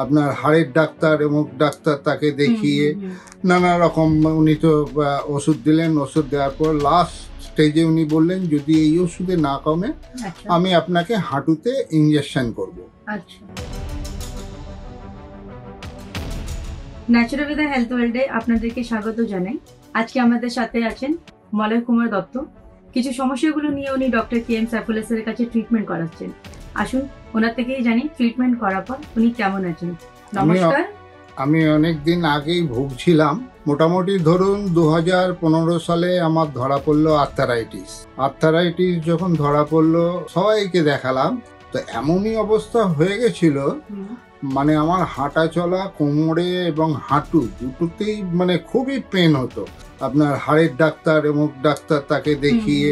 আপনার হাড়ের ডাক্তার এবং ডাক্তার তাকে দেখিয়ে নানা রকম উনি তো ওষুধ দিলেন। ওষুধ দেওয়ার পর লাস্ট স্টেজে উনি বললেন যদি এই ওষুধে না কমে আমি আপনাকে হাঁটুতে ইঞ্জেকশন করব। আচ্ছা, ন্যাচুরালবিদ্যা হেলথ ওয়ার্ল্ডে আপনাদেরকে স্বাগত জানাই। আজকে আমাদের সাথে আছেন মলয় কুমার দত্ত। কিছু সমস্যাগুলো নিয়ে উনি ডক্টর কে.এম. সাইফুলের কাছে ট্রিটমেন্ট করাচ্ছেন। আসুন ওনার থেকেই জানি ট্রিটমেন্ট করার পর উনি কেমন আছেন। নমস্কার। আমি অনেক দিন আগেই ভুগছিলাম, মোটামুটি ধরুন 2015 সালে আমার ধরা পড়লো আর্থারাইটিস। যখন ধরা পড়লো সবাইকে দেখালাম, তো এমনই অবস্থা হয়ে গেছিল মানে আমার হাঁটা চলা, কোমরে এবং হাঁটু দুটোতেই মানে খুবই পেন হতো। আপনার হাড়ের ডাক্তার এবং ডাক্তার তাকে দেখিয়ে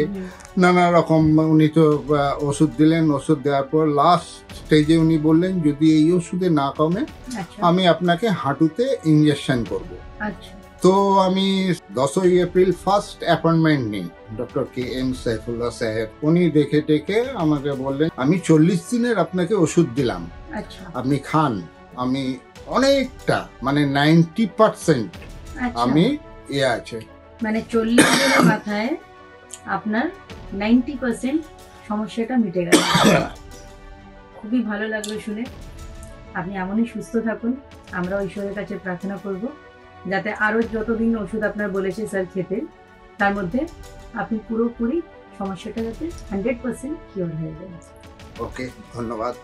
নানা রকম উনি তো ওষুধ দিলেন। ওষুধ দেওয়ার পর লাস্ট স্টেজে উনি বললেন যদি এই ওষুধে না কমে আমি আপনাকে হাঁটুতে ইঞ্জেকশন করব। তো আমি 10ই এপ্রিল ফার্স্ট অ্যাপয়েন্টমেন্ট নিই ডক্টর কে.এম. সাইফুল্লাহ সাহেব। উনি দেখে টেকে আমাকে বললেন আমি 40 দিনের আপনাকে ওষুধ দিলাম, আপনি খান। আমি অনেকটা মানে 90% আমি আছে, মানে 40 দিনের মাথায় আপনার 90% সমস্যাটা মিটে গেল। খুবই ভালো লাগলো শুনে। আপনি এমনই সুস্থ থাকুন। আমরা ঈশ্বরের কাছে প্রার্থনা করব যাতে আরো যতদিন ওষুধ আপনার বলেছে স্যার খেতে, তার মধ্যে আপনি পুরোপুরি সমস্যাটা যাতে 100% কিওর হয়ে যায়। ওকে, ধন্যবাদ।